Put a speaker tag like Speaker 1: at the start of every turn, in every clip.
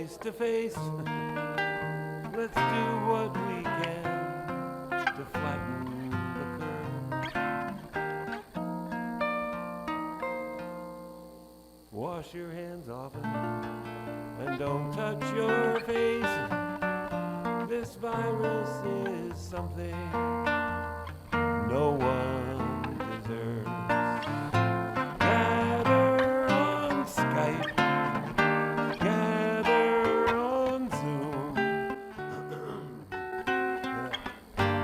Speaker 1: face to face. Let's do what we can to flatten the curve. Wash your hands often and don't touch your face. This virus is something no one deserves. Gather on Skype, gather on Zoom,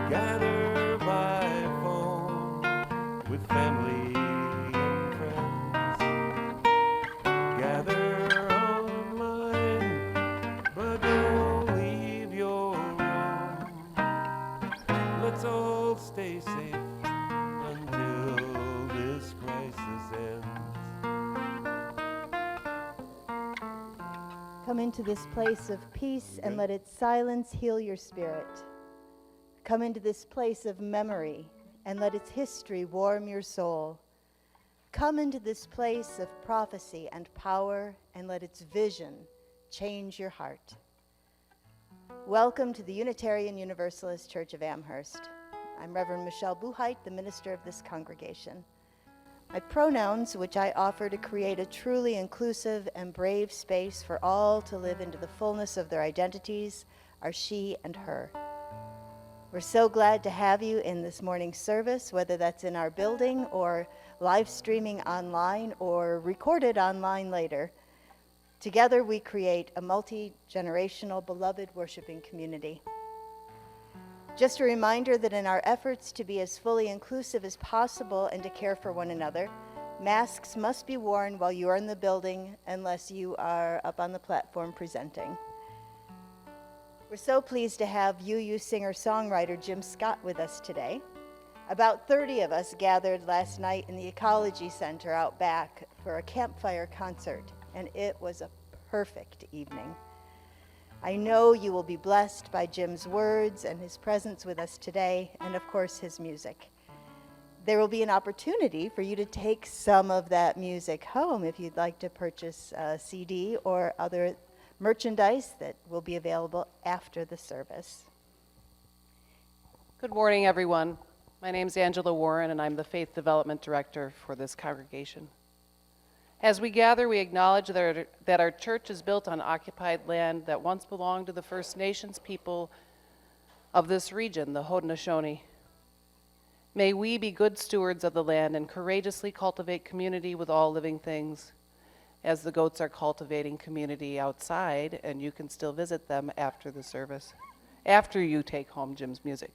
Speaker 1: gather by phone with family and friends. Gather online, but don't leave your room. Let's all stay safe until this crisis ends.
Speaker 2: Come into this place of peace and let its silence heal your spirit. Come into this place of memory and let its history warm your soul. Come into this place of prophecy and power and let its vision change your heart. Welcome to the Unitarian Universalist Church of Amherst. I'm Reverend Michelle Buchheit, the minister of this congregation. My pronouns, which I offer to create a truly inclusive and brave space for all to live into the fullness of their identities, are she and her. We're so glad to have you in this morning's service, whether that's in our building or live streaming online or recorded online later. Together we create a multi-generational, beloved worshiping community. Just a reminder that in our efforts to be as fully inclusive as possible and to care for one another, masks must be worn while you are in the building unless you are up on the platform presenting. We're so pleased to have UU singer-songwriter Jim Scott with us today. About 30 of us gathered last night in the Ecology Center out back for a campfire concert, and it was a perfect evening. I know you will be blessed by Jim's words and his presence with us today, and of course his music. There will be an opportunity for you to take some of that music home if you'd like to purchase a CD or other merchandise that will be available after the service.
Speaker 3: Good morning, everyone. My name is Angela Warren, and I'm the Faith Development Director for this congregation. As we gather, we acknowledge that our church is built on occupied land that once belonged to the First Nations people of this region, the Haudenosaunee. May we be good stewards of the land and courageously cultivate community with all living things, as the goats are cultivating community outside, and you can still visit them after the service, after you take home Jim's music.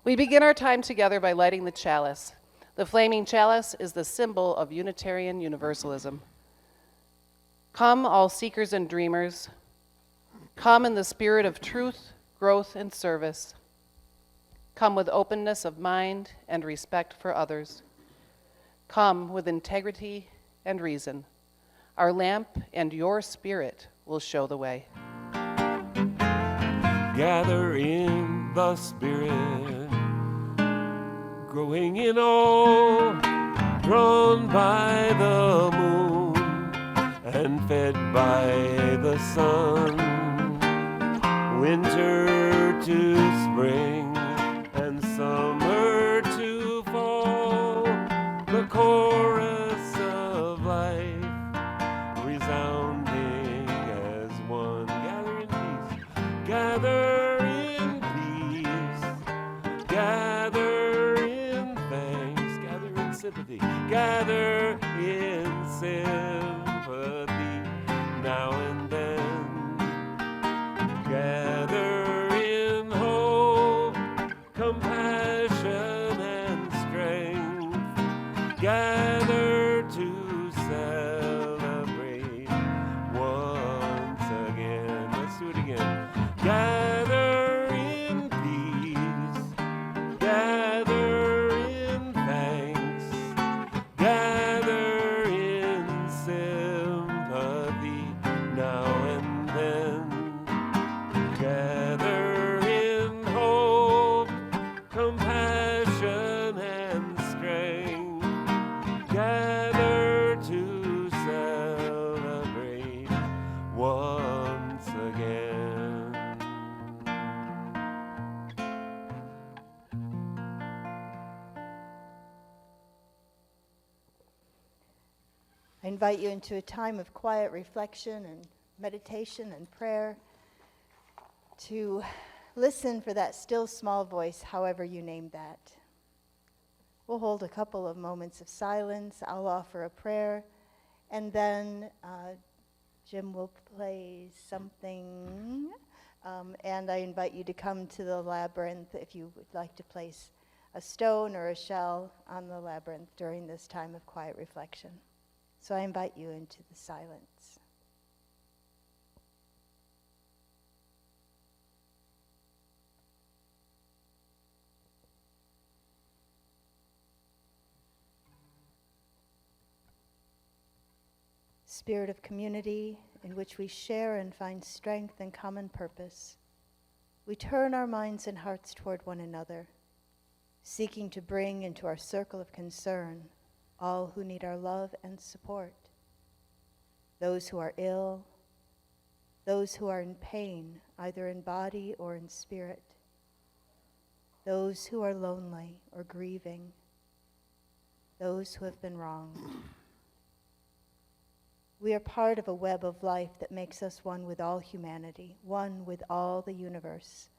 Speaker 3: We begin our time together by lighting the chalice. The flaming chalice is the symbol of Unitarian Universalism. Come, all seekers and dreamers. Come in the spirit of truth, growth, and service. Come with openness of mind and respect for others. Come with integrity and reason. Our lamp and your spirit will show the way.
Speaker 1: Gather in the spirit, growing in all, drawn by the moon and fed by the sun. Winter to spring and summer to fall, the chorus of life resounding as one. Gather in peace, gather in thanks, gather in sympathy, gather in sympathy, now and then, gather in hope, compassion and strength, gather to celebrate once again. Let's do it again. Gather in peace, gather in thanks, gather in sympathy.
Speaker 2: invite you into a time of quiet reflection and meditation and prayer to listen for that still small voice, however you name that. We'll hold a couple of moments of silence. I'll offer a prayer, and then Jim will play something, and I invite you to come to the labyrinth if you would like to place a stone or a shell on the labyrinth during this time of quiet reflection. So I invite you into the silence. Spirit of community in which we share and find strength and common purpose, we turn our minds and hearts toward one another, seeking to bring into our circle of concern all who need our love and support, those who are ill, those who are in pain, either in body or in spirit, those who are lonely or grieving, those who have been wronged. We are part of a web of life that makes us one with all humanity, one with all the universe.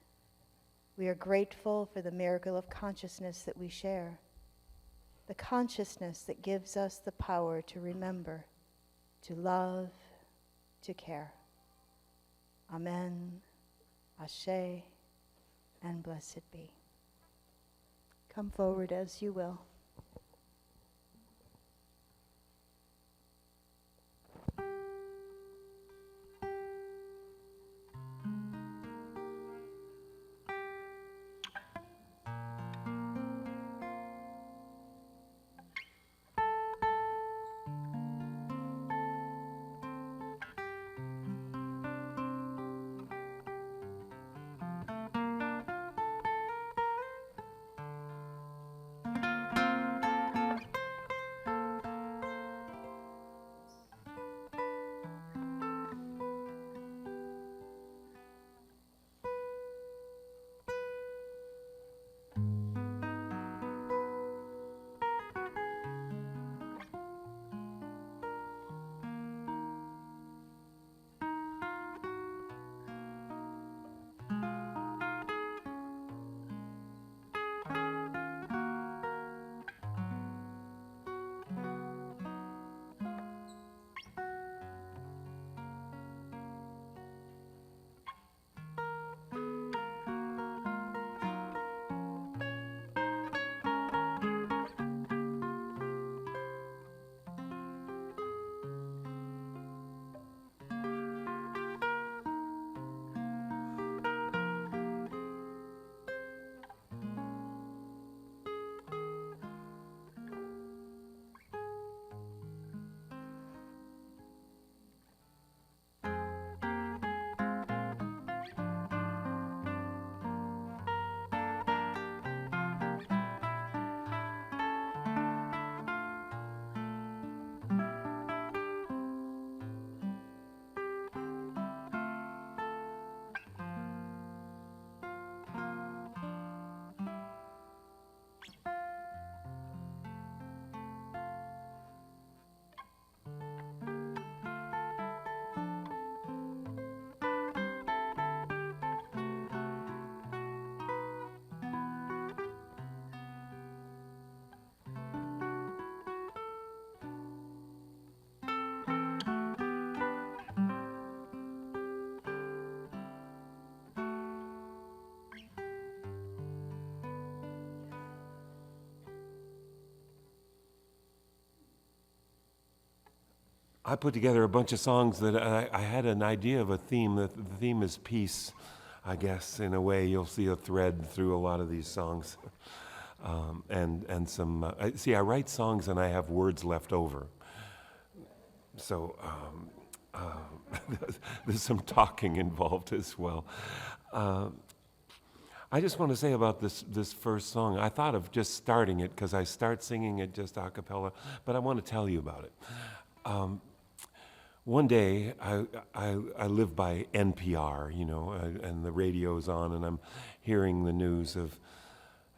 Speaker 2: We are grateful for the miracle of consciousness that we share, the consciousness that gives us the power to remember, to love, to care. Amen, Ashe, and blessed be. Come forward as you will.
Speaker 1: I put together a bunch of songs that I had an idea of a theme. The theme is peace, I guess. In a way, you'll see a thread through a lot of these songs. And some, I write songs and I have words left over. So there's some talking involved as well. I just want to say about this first song, I thought of just starting it because I start singing it just a cappella, but I want to tell you about it. One day, I live by NPR, and the radio's on, and I'm hearing the news of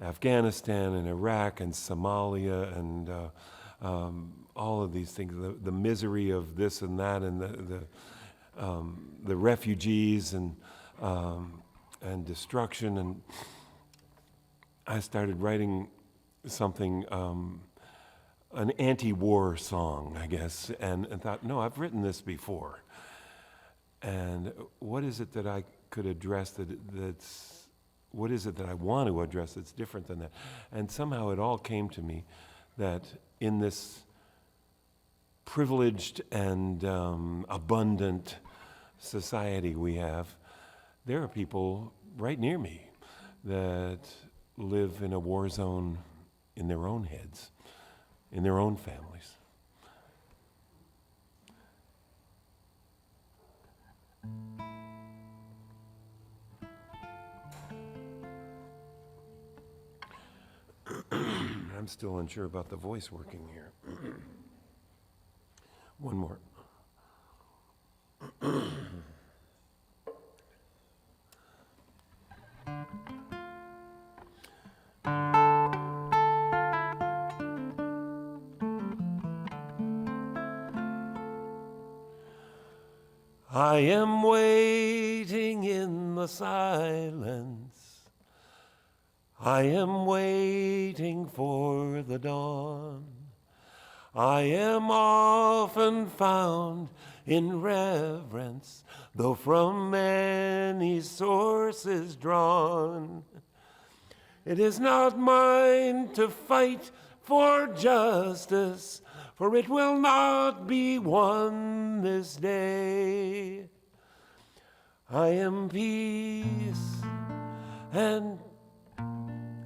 Speaker 1: Afghanistan and Iraq and Somalia and all of these things, the misery of this and that, and the refugees and destruction. And I started writing something, an anti-war song, I guess, and thought, no, I've written this before. And what is it that I could address what is it that I want to address that's different than that? And somehow it all came to me that in this privileged and abundant society we have, there are people right near me that live in a war zone in their own heads, in their own families. I'm still unsure about the voice working here. One more. I am waiting in the silence. I am waiting for the dawn. I am often found in reverence, though from many sources drawn. It is not mine to fight for justice, for it will not be won this day. I am peace, and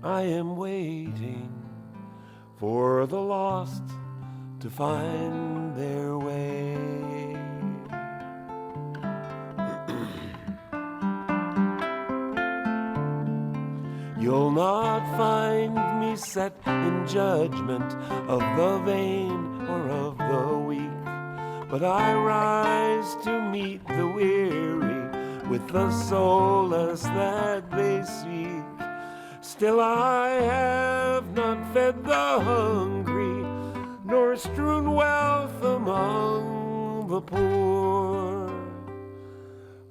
Speaker 1: I am waiting for the lost to find their way. You'll not find me set in judgment of the vain or of the weak, but I rise to meet the weary with the solace that they seek. Still I have not fed the hungry, nor strewn wealth among the poor.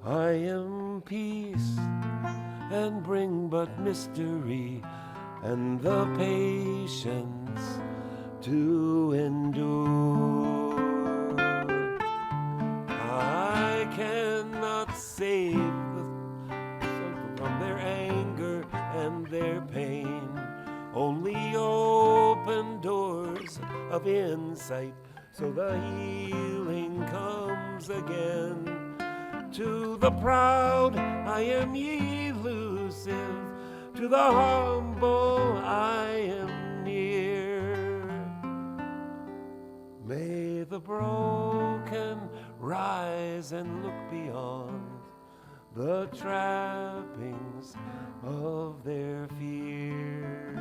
Speaker 1: I am peace, and bring but mystery and the patience to endure. I cannot save them from their anger and their pain, only open doors of insight so the healing comes again. To the proud I am elusive, to the humble I am near. May the broken rise and look beyond the trappings of their fears.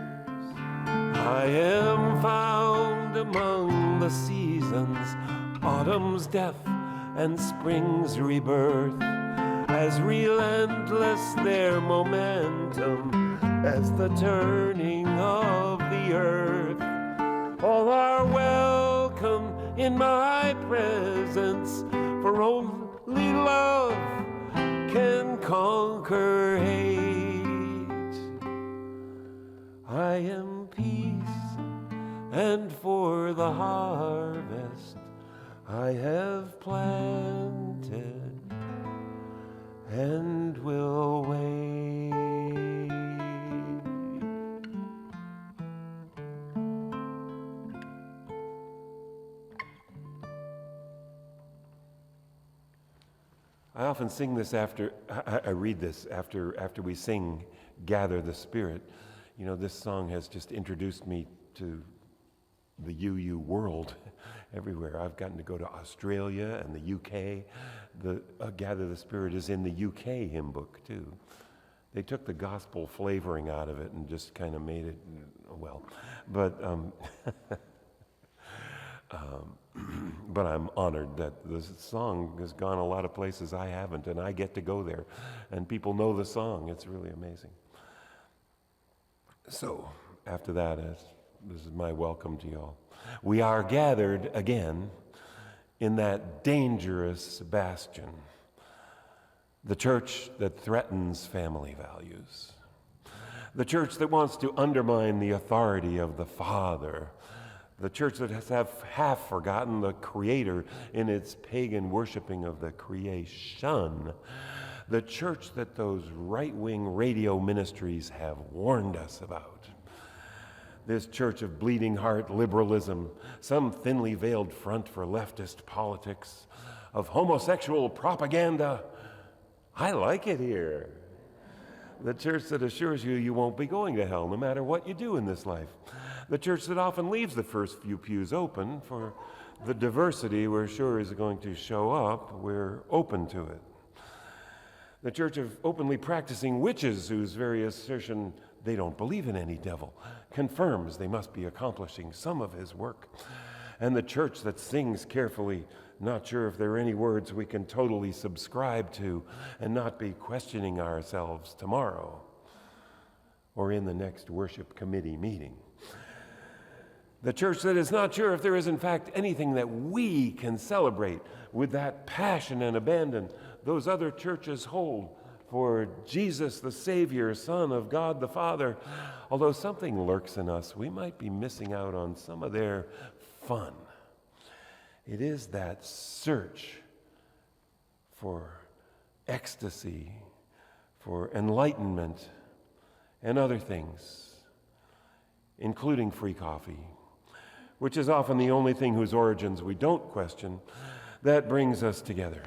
Speaker 1: I am found among the seasons, autumn's death and spring's rebirth, as relentless their momentum as the turning of the earth. All are welcome in my presence, for only love can conquer hate. I am peace, and for the harvest I have planted and will wait. I often sing this after, I read this after we sing Gather the Spirit. You know, this song has just introduced me to the UU world everywhere. I've gotten to go to Australia and the UK. The Gather the Spirit is in the UK hymn book too. They took the gospel flavoring out of it and just kind of made it, well, but but I'm honored that this song has gone a lot of places I haven't, and I get to go there, and people know the song. It's really amazing. So after that, this is my welcome to y'all. We are gathered again in that dangerous bastion, the church that threatens family values, the church that wants to undermine the authority of the Father, the church that has half forgotten the Creator in its pagan worshiping of the creation, the church that those right-wing radio ministries have warned us about. This church of bleeding heart liberalism, some thinly veiled front for leftist politics, of homosexual propaganda. I like it here. The church that assures you you won't be going to hell no matter what you do in this life. The church that often leaves the first few pews open for the diversity we're sure is going to show up. We're open to it. The church of openly practicing witches whose very assertion they don't believe in any devil confirms they must be accomplishing some of his work. And the church that sings carefully, not sure if there are any words we can totally subscribe to and not be questioning ourselves tomorrow or in the next worship committee meeting. The church that is not sure if there is in fact anything that we can celebrate with that passion and abandon those other churches hold for Jesus, the Savior, Son of God the Father. Although something lurks in us, we might be missing out on some of their fun. It is that search for ecstasy, for enlightenment, and other things, including free coffee, which is often the only thing whose origins we don't question, that brings us together.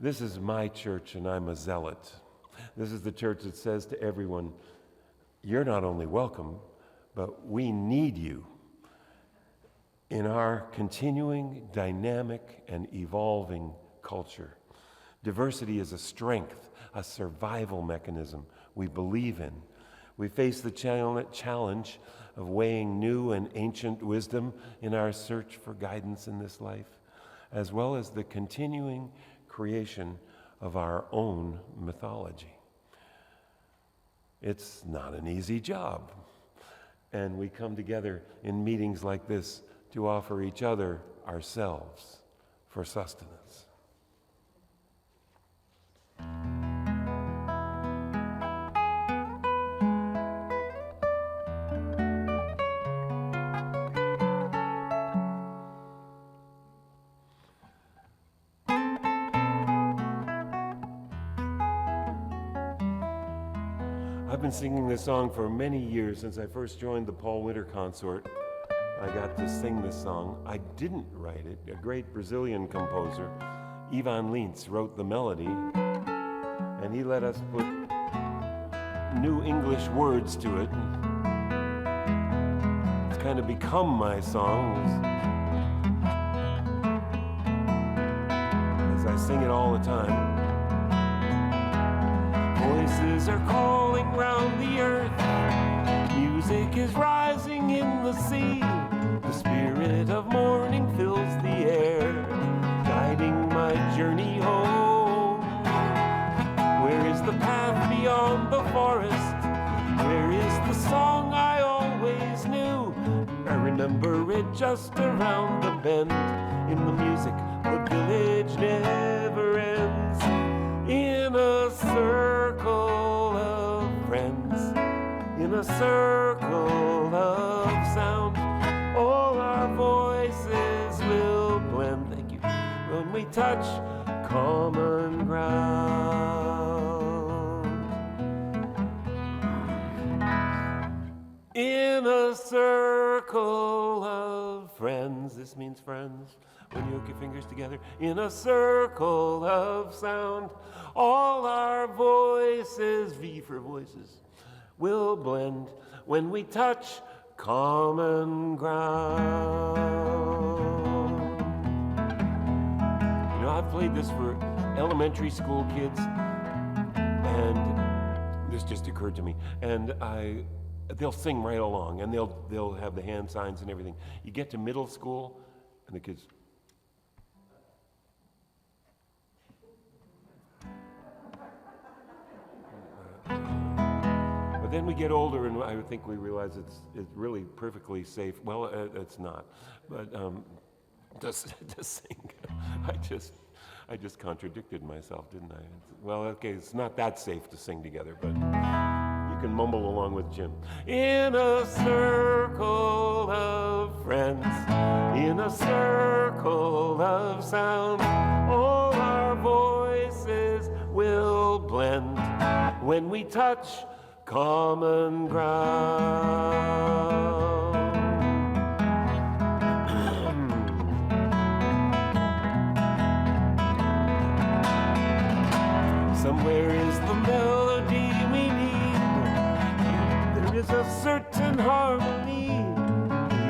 Speaker 1: This is my church, and I'm a zealot. This is the church that says to everyone, you're not only welcome, but we need you in our continuing, dynamic, and evolving culture. Diversity is a strength, a survival mechanism we believe in. We face the challenge of weighing new and ancient wisdom in our search for guidance in this life, as well as the continuing creation of our own mythology. It's not an easy job, and we come together in meetings like this to offer each other ourselves for sustenance. I've been singing this song for many years. Since I first joined the Paul Winter Consort, I got to sing this song. I didn't write it. A great Brazilian composer, Ivan Lins, wrote the melody, and he let us put new English words to it. It's kind of become my song as I sing it all the time. Voices are calling round the earth. Music is rising in the sea. The spirit of morning fills the air, guiding my journey home. Where is the path beyond the forest? Where is the song I always knew? I remember it just around the bend. In the music, the village never ends. In a circle of friends, in a circle of sound, all our voices will blend. Thank you. When we touch common ground. In a circle of friends, this means friends. When you hook your fingers together, in a circle of sound, all our voices, V for voices, will blend when we touch common ground. You know, I've played this for elementary school kids, and this just occurred to me, and they'll sing right along, and they'll have the hand signs and everything. You get to middle school, and the kids... then we get older, and I think we realize it's really perfectly safe. Well, it's not, but to sing. I just contradicted myself, didn't I? Well, okay, it's not that safe to sing together, but you can mumble along with Jim. In a circle of friends, in a circle of sound, all our voices will blend when we touch common ground. Somewhere is the melody we need. There is a certain harmony,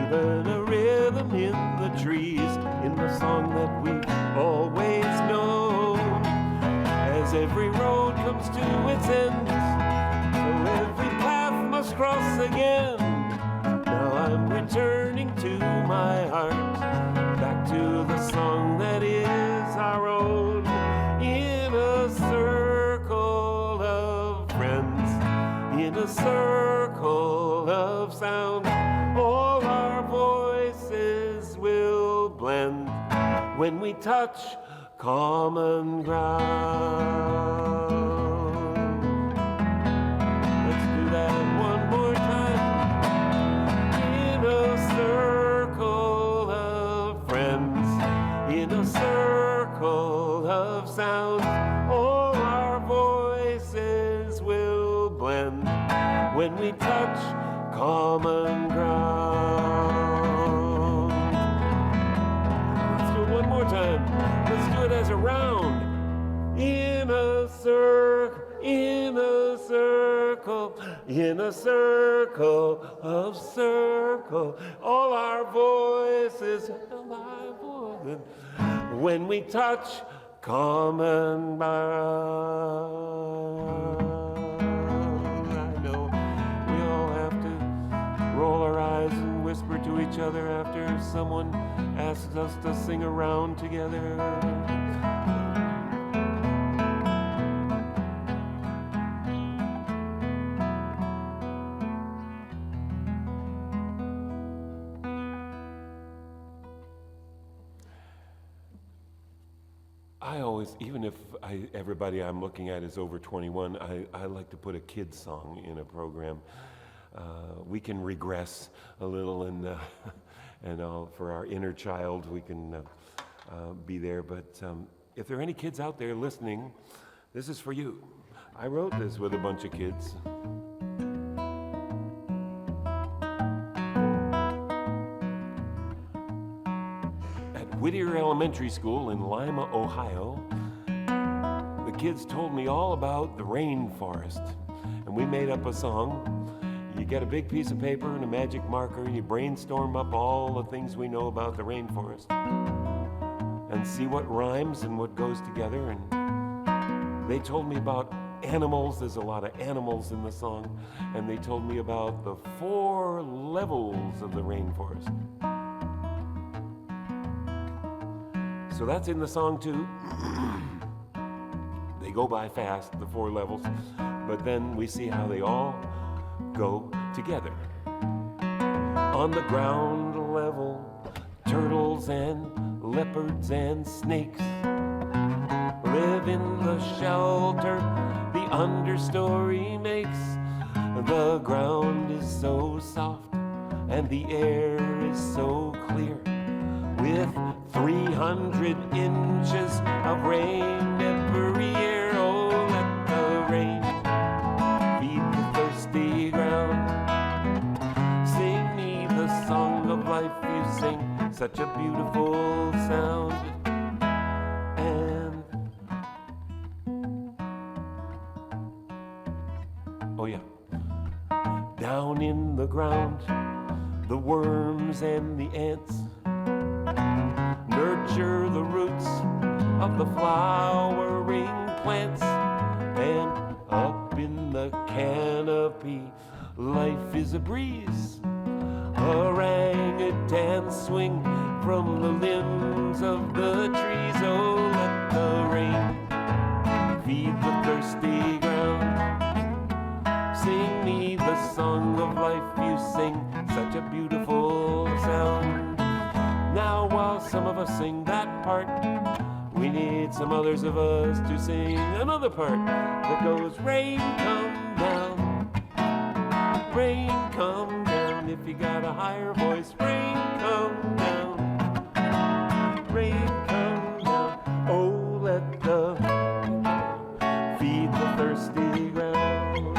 Speaker 1: even a rhythm in the trees, in the song that we've always known. As every road comes to its end, so every path must cross again. Now I'm returning to my heart, back to the song that is our own. In a circle of friends, in a circle of sound, all our voices will blend when we touch common ground. Let's do that one more time. In a circle of friends, in a circle of sound, all our voices will blend when we touch common ground. Let's do it one more time. Let's do it as a round. In a circle, in a circle, in a circle of circle, all our voices, when we touch common ground. I know we all have to roll our eyes and whisper to each other after someone asks us to sing around together. I always, even if everybody I'm looking at is over 21, I like to put a kid's song in a program. We can regress a little, and for our inner child, we can be there. But if there are any kids out there listening, this is for you. I wrote this with a bunch of kids. Whittier Elementary School in Lima, Ohio, the kids told me all about the rainforest, and we made up a song. You get a big piece of paper and a magic marker, and you brainstorm up all the things we know about the rainforest and see what rhymes and what goes together. And they told me about animals. There's a lot of animals in the song, and they told me about the 4 levels of the rainforest. So that's in the song too. They go by fast, the 4 levels, but then we see how they all go together. On the ground level, turtles and leopards and snakes live in the shelter the understory makes. The ground is so soft and the air is so clear, with 300 inches of rain every year. Oh, let the rain feed the thirsty ground. Sing me the song of life you sing, such a beautiful sound. And oh yeah, down in the ground, the worms and the ants nurture the roots of the flowering plants. And up in the canopy, life is a breeze. Orangutans swing from the limbs of the trees. Oh, let the rain feed the thirsty ground. Sing me song of life you sing, such a beautiful sound. Now while some of us sing that part, we need some others of us to sing another part that goes, rain come down, rain come down. If you got a higher voice, rain come down, rain come down. Oh, let the feed the thirsty ground.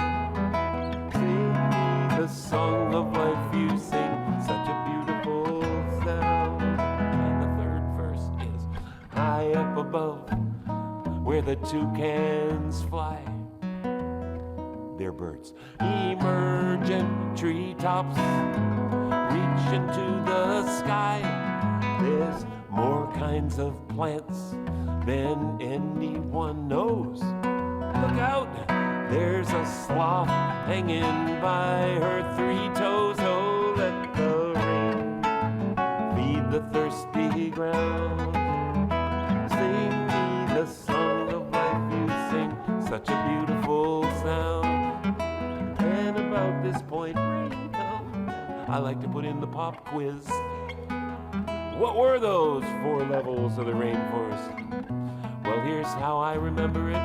Speaker 1: Sing me the song of life you sing, such a beautiful sound. And the third verse is, high up above where the toucans fly, they're birds. Emergent treetops reach into the sky. There's more kinds of plants than anyone knows. Look out, there's a sloth hanging by her 3 toes. Oh, let the rain feed the thirsty ground. Sing me the song of life you sing, such a beautiful sound. And about this point, rain come down, I like to put in the pop quiz. What were those 4 levels of the rainforest? Well, here's how I remember it.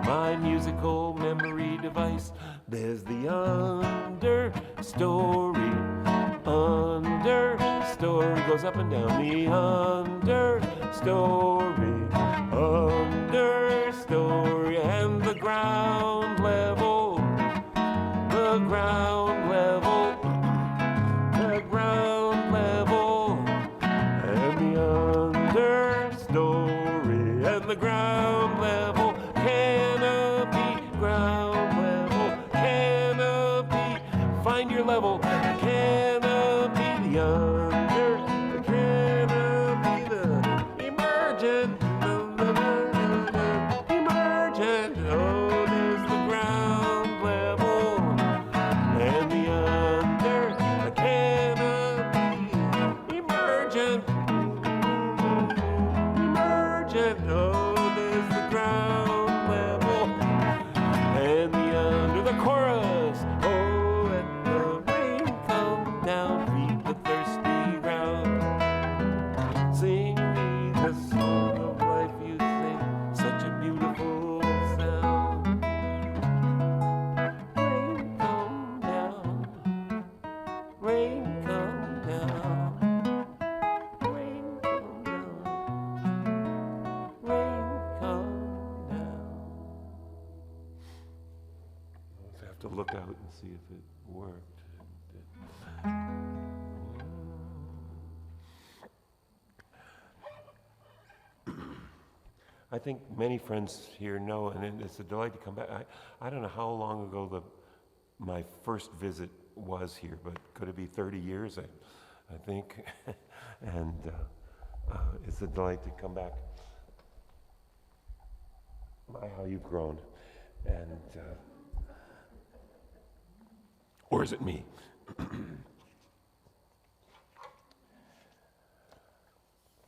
Speaker 1: My musical memory device, there's the understory. Understory goes up and down. The understory, understory, and the ground level, the ground level, the ground level, and the understory, and the ground level, canopy, ground level, canopy, find your level, canopy, the under, the canopy, the emergent, emergent, oh, there's the ground level, and the under, the canopy, emergent, emergent, oh, there's the ground level, and the under, the chorus, oh, let the rain come down, feed the thirsty ground. Sing me the song of life you sing, such a beautiful sound. Rain come down, rain come down, rain come down, rain come down. I'll have to look out and see if it worked. I think many friends here know, and it's a delight to come back. I don't know how long ago my first visit was here, but could it be 30 years, I think? And it's a delight to come back. My, how you've grown. And, or is it me?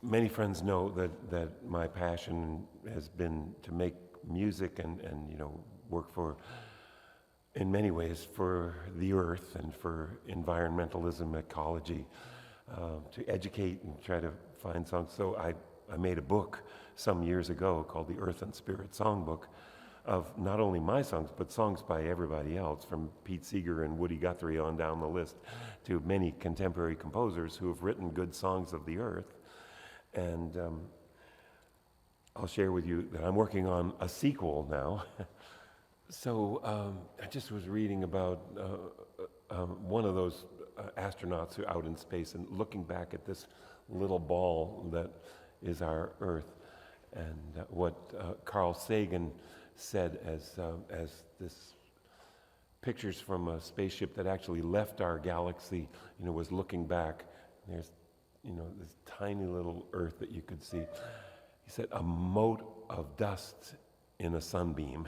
Speaker 1: Many friends know that my passion has been to make music and work for, in many ways, for the earth and for environmentalism, ecology, to educate and try to find songs. So I made a book some years ago called the Earth and Spirit Songbook of not only my songs, but songs by everybody else, from Pete Seeger and Woody Guthrie on down the list, to many contemporary composers who have written good songs of the earth. And I'll share with you that I'm working on a sequel now. So I just was reading about one of those astronauts who are out in space and looking back at this little ball that is our Earth, and what Carl Sagan said as this pictures from a spaceship that actually left our galaxy, was looking back. There's this tiny little Earth that you could see. He said, a mote of dust in a sunbeam.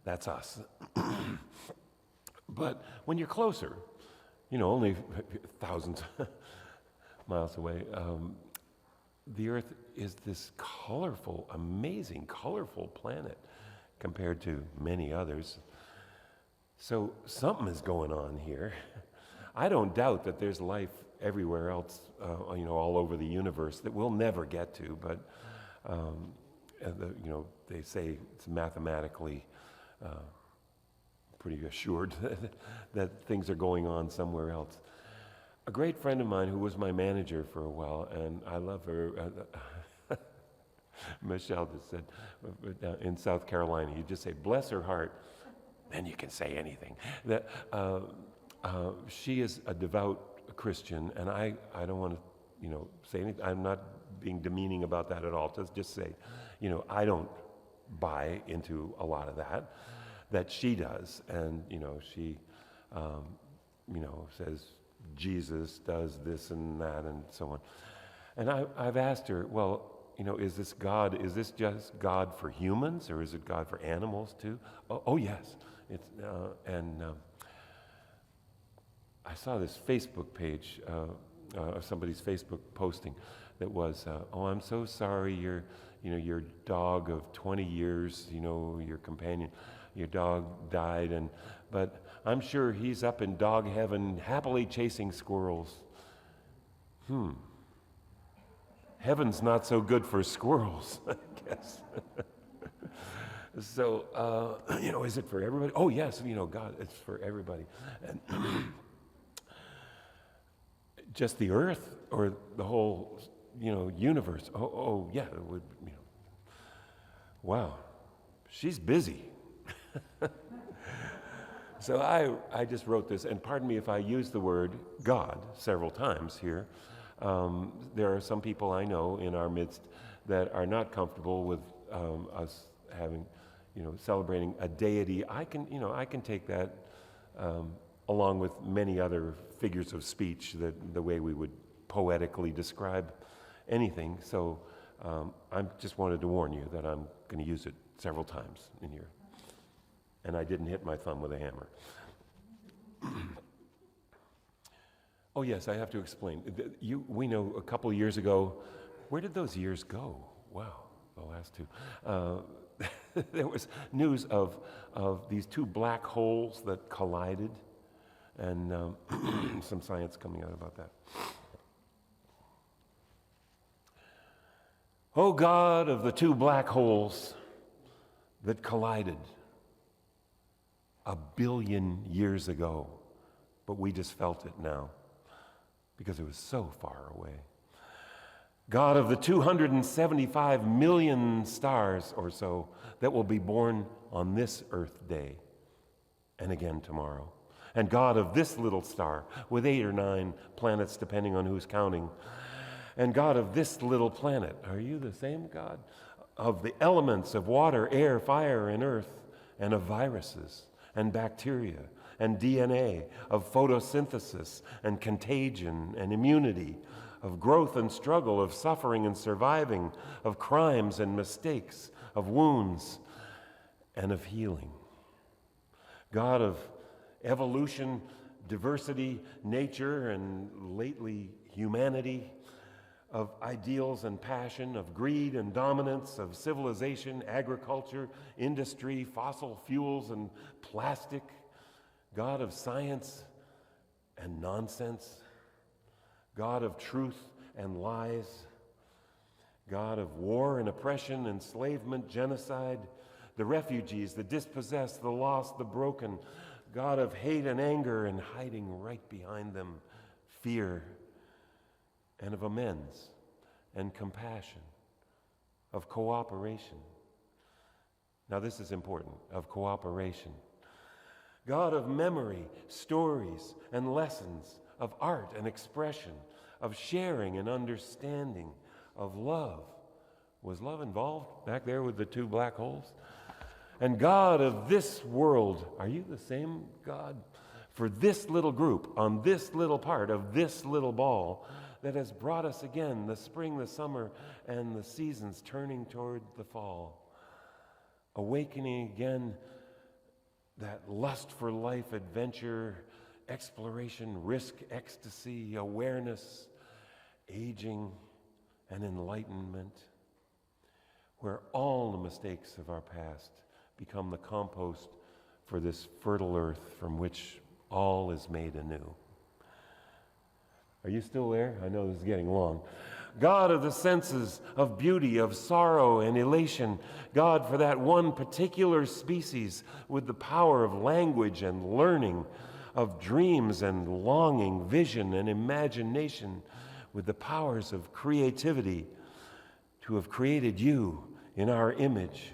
Speaker 1: That's us. But when you're closer, only thousands miles away, the Earth is this colorful, amazing, colorful planet. compared to many others. So something is going on here. I don't doubt that there's life everywhere else, all over the universe that we'll never get to, but they say it's mathematically pretty assured that things are going on somewhere else. A great friend of mine who was my manager for a while, and I love her, Michelle just said, in South Carolina, you just say, bless her heart, then you can say anything. That she is a devout Christian, and I don't want to, say anything. I'm not being demeaning about that at all. Just say, I don't buy into a lot of that she does, and she, says Jesus does this and that and so on. And I've asked her, well, is this just God for humans, or is it God for animals too? Oh yes. It's I saw this Facebook page, somebody's Facebook posting that was, I'm so sorry, your dog of 20 years, your companion, your dog died, but I'm sure he's up in dog heaven happily chasing squirrels. Heaven's not so good for squirrels, I guess. So, is it for everybody? Oh, yes, God, it's for everybody. And just the earth or the whole, universe? Oh, yeah, it would, Wow, she's busy. So I just wrote this, and pardon me if I use the word God several times here. There are some people I know in our midst that are not comfortable with us having, celebrating a deity. I can take that along with many other figures of speech, that the way we would poetically describe anything. So I just wanted to warn you that I'm going to use it several times in here. And I didn't hit my thumb with a hammer. Oh yes, I have to explain. We know a couple of years ago, where did those years go? Wow, the last two. There was news of these two black holes that collided, and some science coming out about that. Oh God of the two black holes that collided 1 billion years ago, but we just felt it now because it was so far away. God of the 275 million stars or so that will be born on this Earth day and again tomorrow. And God of this little star with 8 or 9 planets depending on who's counting. And God of this little planet, are you the same God? Of the elements of water, air, fire, and earth, and of viruses and bacteria and DNA, of photosynthesis and contagion and immunity, of growth and struggle, of suffering and surviving, of crimes and mistakes, of wounds and of healing. God of evolution, diversity, nature, and lately humanity, of ideals and passion, of greed and dominance, of civilization, agriculture, industry, fossil fuels, and plastic. God of science and nonsense. God of truth and lies. God of war and oppression, enslavement, genocide, the refugees, the dispossessed, the lost, the broken. God of hate and anger, and hiding right behind them, fear, and of amends and compassion, of cooperation. Now this is important, of cooperation. God of memory, stories, and lessons, of art and expression, of sharing and understanding, of love. Was love involved back there with the two black holes? And God of this world, are you the same God? For this little group, on this little part of this little ball, that has brought us again, the spring, the summer, and the seasons turning toward the fall. Awakening again that lust for life, adventure, exploration, risk, ecstasy, awareness, aging, and enlightenment, where all the mistakes of our past become the compost for this fertile earth from which all is made anew. Are you still there? I know this is getting long. God of the senses, of beauty, of sorrow and elation, God for that one particular species with the power of language and learning, of dreams and longing, vision and imagination, with the powers of creativity, to have created you in our image.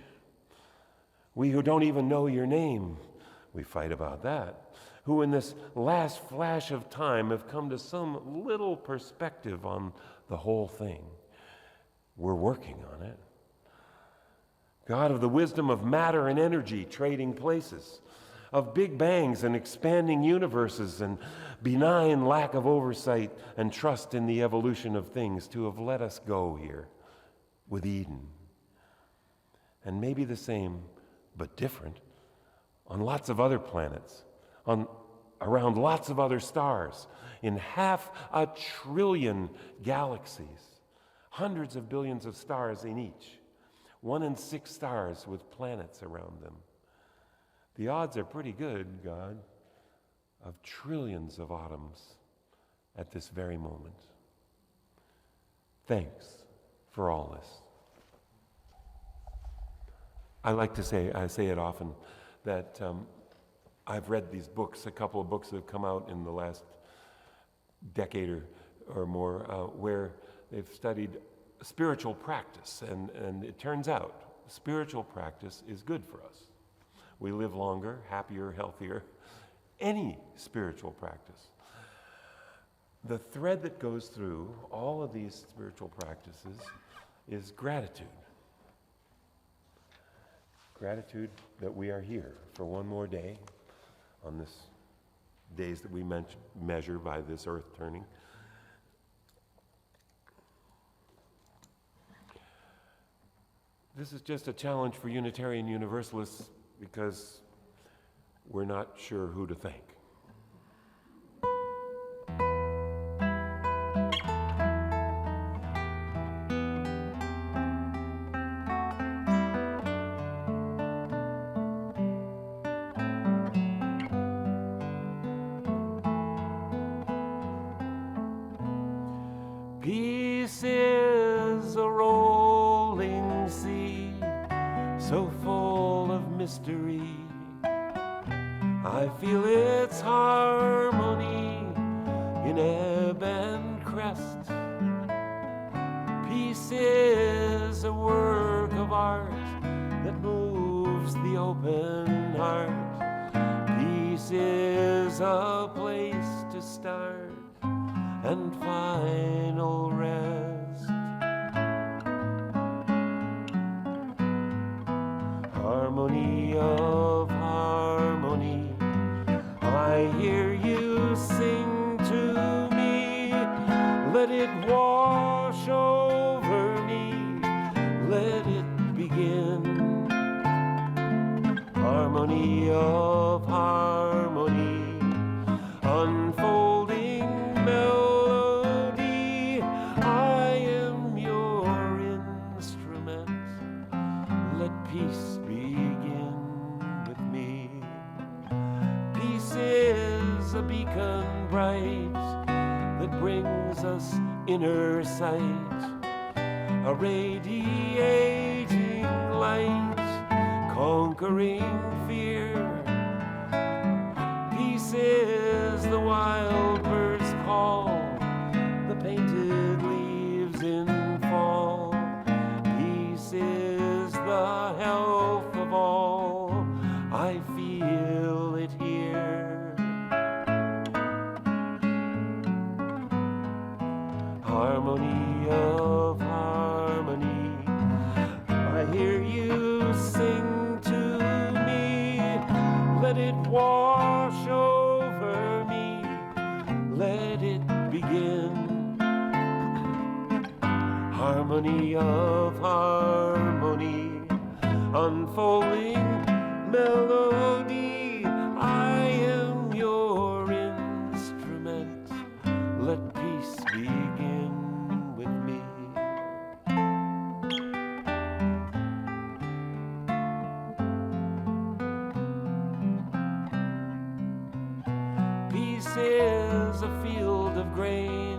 Speaker 1: We who don't even know your name, we fight about that, who in this last flash of time have come to some little perspective on the whole thing. We're working on it. God of the wisdom of matter and energy trading places, of big bangs and expanding universes and benign lack of oversight and trust in the evolution of things, to have let us go here with Eden. And maybe the same, but different, on lots of other planets, around lots of other stars, in 500 billion galaxies, hundreds of billions of stars in each, 1 in 6 stars with planets around them. The odds are pretty good, God, of trillions of atoms at this very moment. Thanks for all this. I say it often, that I've read these books, a couple of books that have come out in the last decade or more, where they've studied spiritual practice, and it turns out spiritual practice is good for us. We live longer, happier, healthier. Any spiritual practice. The thread that goes through all of these spiritual practices is gratitude. Gratitude that we are here for one more day on this days that we measure by this earth turning. This is just a challenge for Unitarian Universalists because we're not sure who to thank. Peace is a rolling sea, so full of mystery. I feel its harmony in ebb and crest. Peace is a work of art that moves the open heart. Peace is a place to start and final rest. Harmony of harmony, I hear you sing to me. Let it wash over me, let it begin. Harmony of harmony, unfolding melody. I am your instrument, let peace begin with me. Peace is a beacon bright that brings us inner sight, a radiating light, conquering fear. Peace is the wild bird's call, the painted leaves in fall. Peace is the health of all, I feel it here. Harmony of harmony, I hear you sing to me. Let it wash over me, let it begin. Harmony of harmony, unfolding melody. I am your instrument, let peace begin with me. Peace is a field of grain,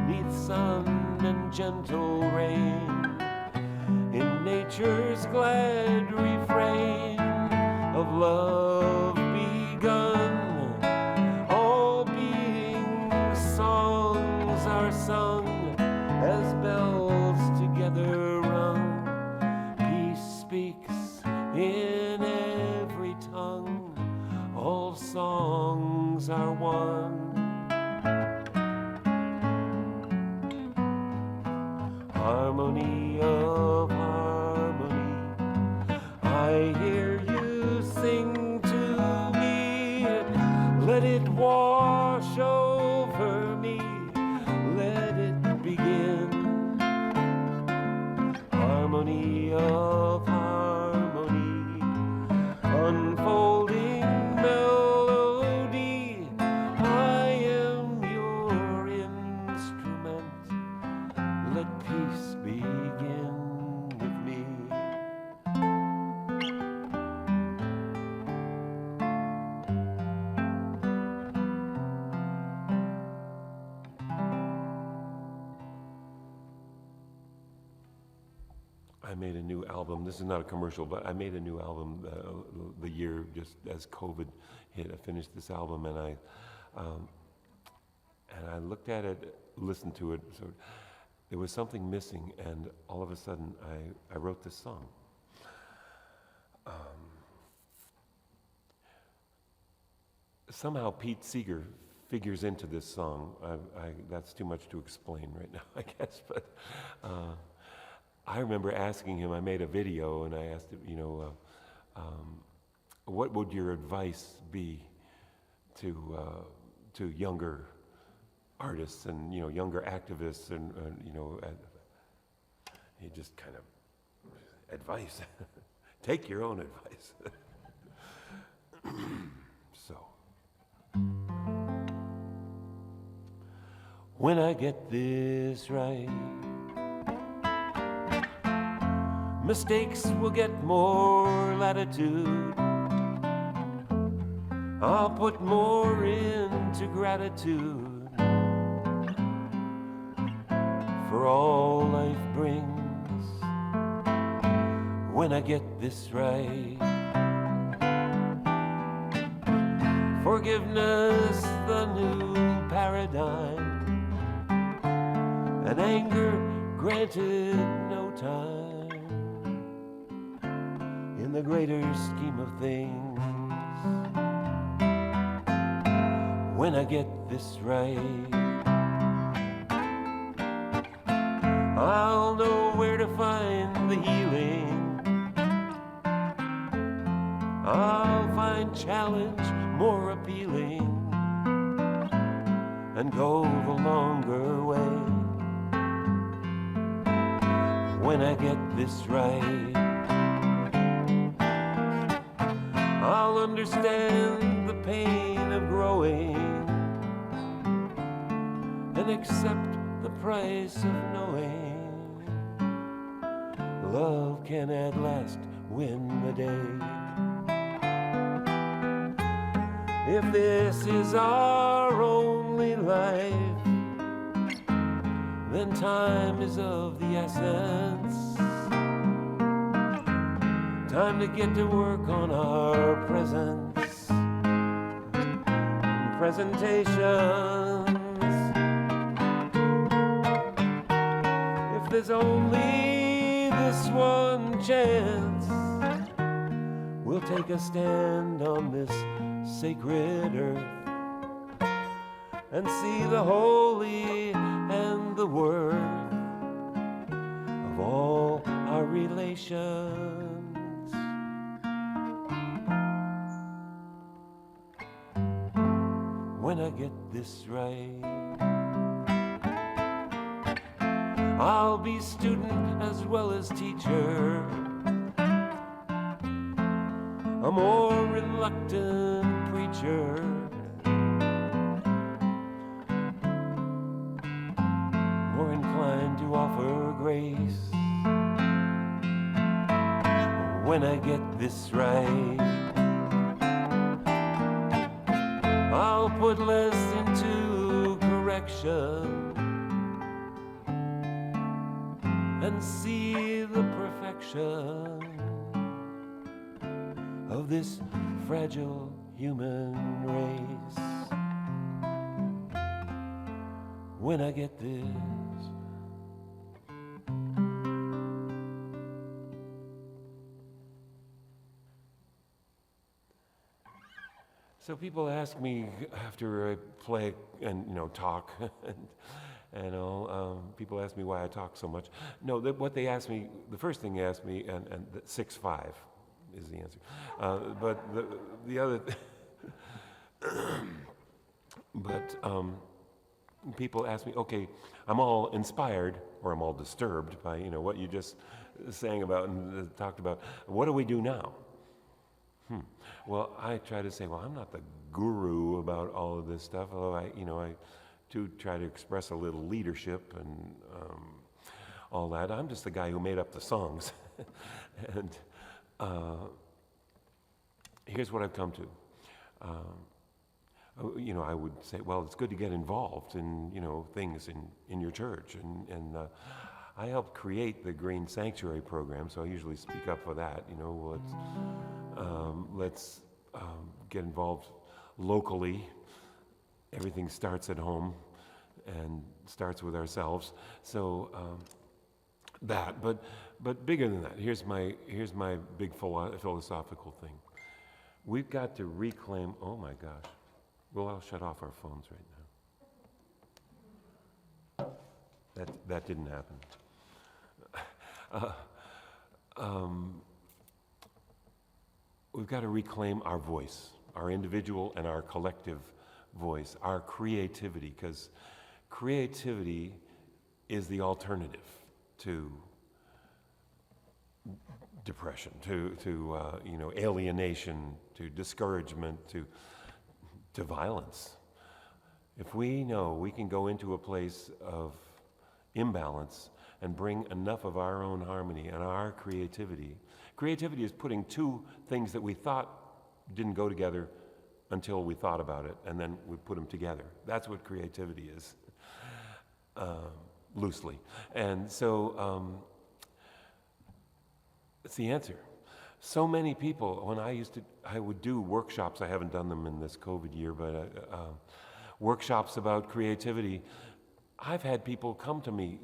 Speaker 1: 'neath sun and gentle rain, in nature's glad refrain of love begun. All beings' songs are sung as bells together rung. Peace speaks in every tongue, all songs are one. Harmony of harmony, I hear you sing to me. Let it wash over me, let it begin. Harmony of harmony, unfolding melody. I am your instrument, let peace begin with me. I made a new album. This is not a commercial, but I made a new album the year just as COVID hit. I finished this album, and I looked at it, listened to it. So there was something missing, and all of a sudden, I wrote this song. Somehow Pete Seeger figures into this song. That's too much to explain right now, I guess, but. I remember asking him, I made a video, and I asked him, what would your advice be to younger artists and, younger activists, and he just kind of, advice, take your own advice. So, when I get this right, mistakes will get more latitude. I'll put more into gratitude for all life brings. When I get this right, forgiveness, the new paradigm, and anger granted no time. In the greater scheme of things, when I get this right, I'll know where to find the healing. I'll find challenge more appealing and go the longer way. When I get this right, I'll understand the pain of growing and accept the price of knowing love can at last win the day. If this is our only life, then time is of the essence. Time to get to work on our presents and presentations. If there's only this one chance, we'll take a stand on this sacred earth and see the holy and the worth of all our relations. When I get this right, I'll be student as well as teacher, a more reluctant preacher, more inclined to offer grace. When I get this right, I'll I'll put less into correction and see the perfection of this fragile human race. When I get this, so people ask me after I play and talk, and all. People ask me why I talk so much. No, what they ask me, the first thing they ask me, and 6'5" is the answer. But the other, people ask me, okay, I'm all inspired or I'm all disturbed by what you just sang about and talked about. What do we do now? Well, I try to say, well, I'm not the guru about all of this stuff, although I do try to express a little leadership and all that. I'm just the guy who made up the songs. And here's what I've come to. I would say, well, it's good to get involved in, things in your church. And I helped create the Green Sanctuary program, so I usually speak up for that. Let's get involved locally. Everything starts at home and starts with ourselves. So but bigger than that. Here's my big philosophical thing. We've got to reclaim. Oh my gosh. Well, I'll shut off our phones right now. That didn't happen. We've got to reclaim our voice, our individual and our collective voice, our creativity, because creativity is the alternative to depression, to alienation, to discouragement, to violence. If we know we can go into a place of imbalance and bring enough of our own harmony and our creativity. Creativity is putting two things that we thought didn't go together until we thought about it, and then we put them together. That's what creativity is, loosely. And so it's the answer. So many people, when I would do workshops, I haven't done them in this COVID year, but workshops about creativity, I've had people come to me,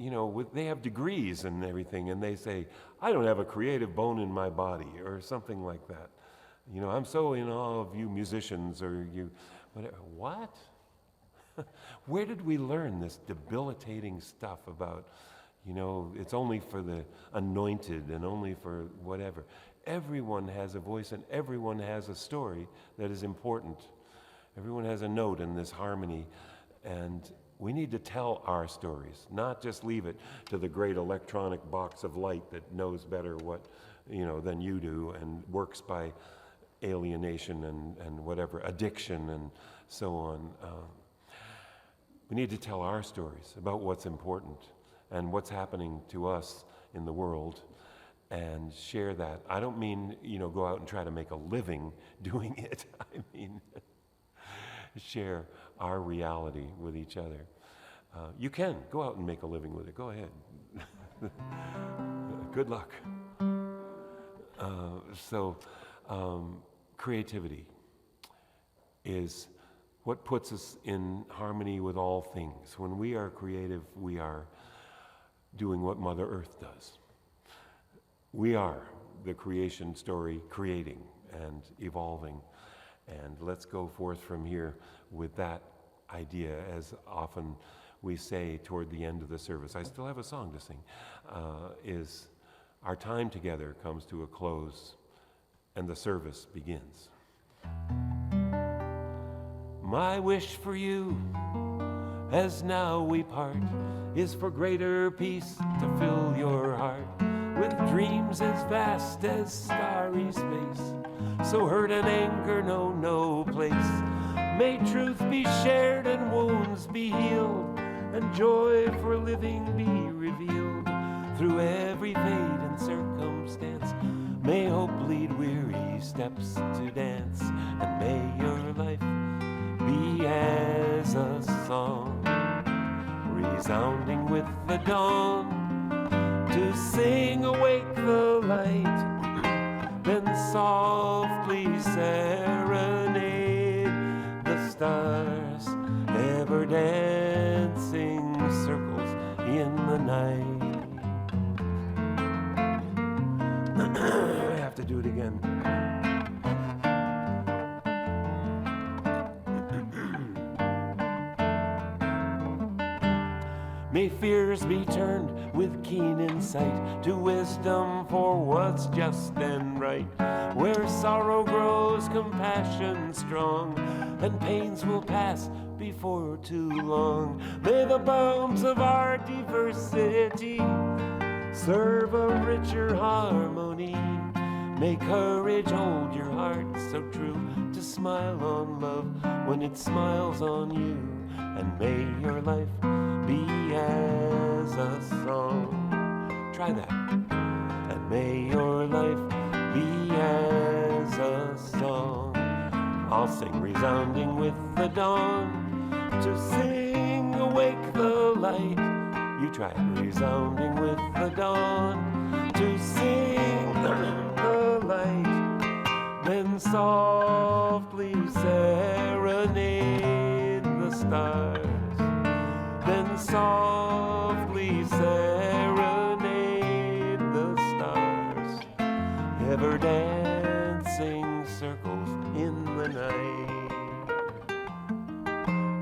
Speaker 1: they have degrees and everything, and they say, I don't have a creative bone in my body, or something like that. I'm so in awe of you musicians, or you, whatever. What? Where did we learn this debilitating stuff about, it's only for the anointed and only for whatever? Everyone has a voice and everyone has a story that is important. Everyone has a note in this harmony, and we need to tell our stories, not just leave it to the great electronic box of light that knows better what, than you do and works by alienation and whatever, addiction and so on. We need to tell our stories about what's important and what's happening to us in the world and share that. I don't mean, go out and try to make a living doing it. I mean, share our reality with each other. You can go out and make a living with it. Go ahead. Good luck. Creativity is what puts us in harmony with all things. When we are creative, we are doing what Mother Earth does. We are the creation story, creating and evolving. And let's go forth from here with that idea, as often we say toward the end of the service. I still have a song to sing. Is our time together comes to a close and the service begins. My wish for you, as now we part, is for greater peace to fill your heart with dreams as vast as starry space. So hurt and anger know no place. May truth be shared and wounds be healed, and joy for living be revealed through every fate and circumstance. May hope lead weary steps to dance, and may your life be song, resounding with the dawn, to sing awake the light, then softly serenade the stars, ever dancing circles in the night. I have to do it again. May fears be turned with keen insight to wisdom for what's just and right. Where sorrow grows, compassion strong, and pains will pass before too long. May the bounds of our diversity serve a richer harmony. May courage hold your heart so true to smile on love when it smiles on you. And may your life be as a song. Try that. And may your life be as a song. I'll sing resounding with the dawn, to sing awake the light. You try it. Resounding with the dawn, to sing the light, then softly serenade the stars, then softly serenade the stars, ever dancing circles in the night,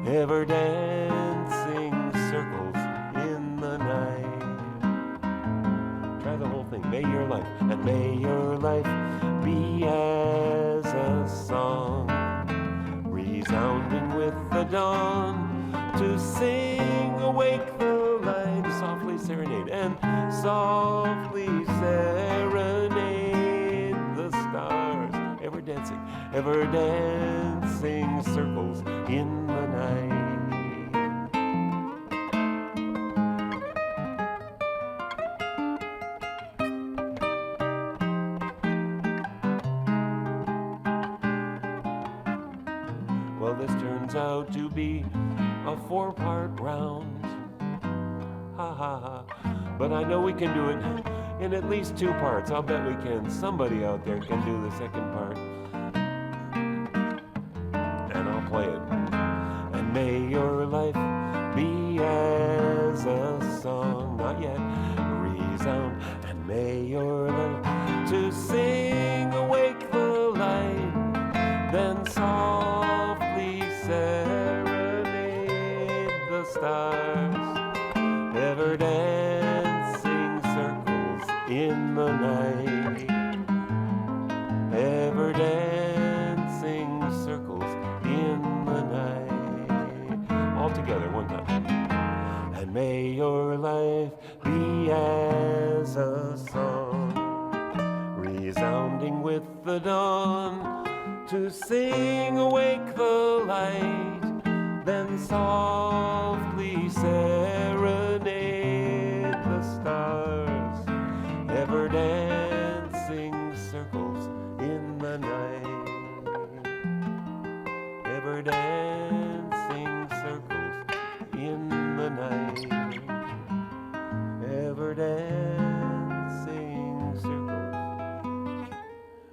Speaker 1: ever dancing circles in the night. Try the whole thing. May your life, and may your life be as a song, resounding with the dawn, to sing awake the light, softly serenade, and softly serenade the stars, ever dancing circles in the night. Well, this turns out to be a 4-part round. Ha ha ha. But I know we can do it in at least 2 parts. I'll bet we can. Somebody out there can do the second part. And I'll play it. And may your life be as a song, not yet, resound. And may your life to sing awake the light, then softly serenade the stars, ever dancing circles in the night, ever dancing circles in the night. All together, one time. And may your life be as a song, resounding with the dawn, to sing awake the light, then softly serenade the stars, ever dancing circles in the night, ever dancing circles in the night, ever dancing circles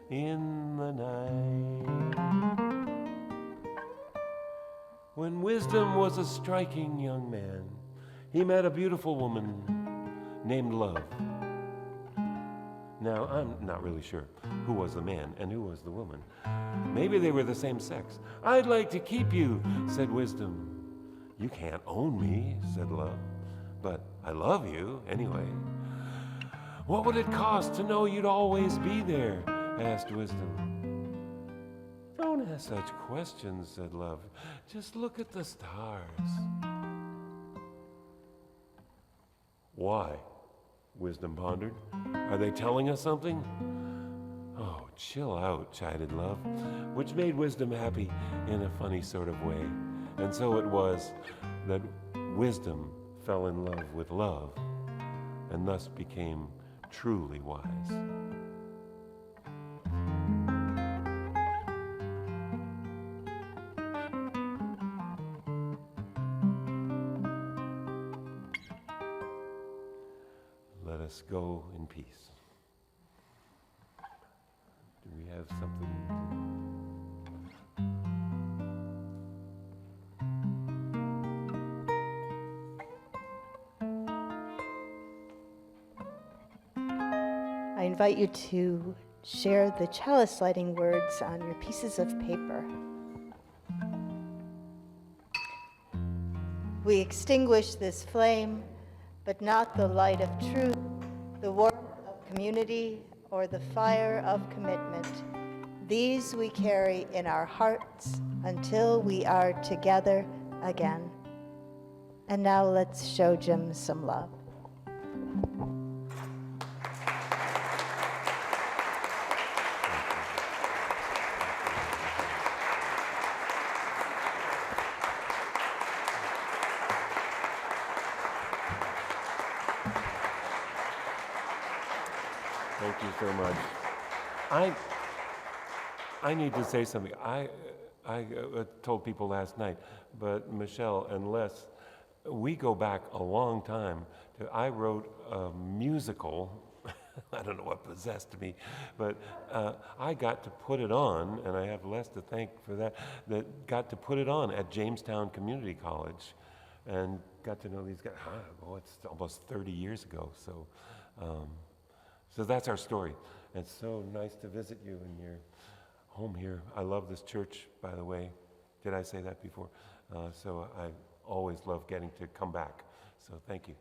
Speaker 1: in the night. When Wisdom was a striking young man, he met a beautiful woman named Love. Now, I'm not really sure who was the man and who was the woman. Maybe they were the same sex. I'd like to keep you, said Wisdom. You can't own me, said Love, but I love you anyway. What would it cost to know you'd always be there, asked Wisdom. Don't ask such questions, said Love. Just look at the stars. Why? Wisdom pondered. Are they telling us something? Oh, chill out, chided Love, which made Wisdom happy in a funny sort of way. And so it was that Wisdom fell in love with Love and thus became truly wise. let us go in peace. Do we have something?
Speaker 2: I invite you to share the chalice lighting words on your pieces of paper. We extinguish this flame, but not the light of truth, the warmth of community, or the fire of commitment. These we carry in our hearts until we are together again. And now let's show Jim some love.
Speaker 1: Thank you so much. I need to say something. I told people last night, but Michelle and Les, we go back a long time. I wrote a musical. I don't know what possessed me, but I got to put it on, and I have Les to thank for that got to put it on at Jamestown Community College and got to know these guys. Oh, it's almost 30 years ago. So that's our story. It's so nice to visit you in your home here. I love this church, by the way. Did I say that before? So I always love getting to come back. So thank you.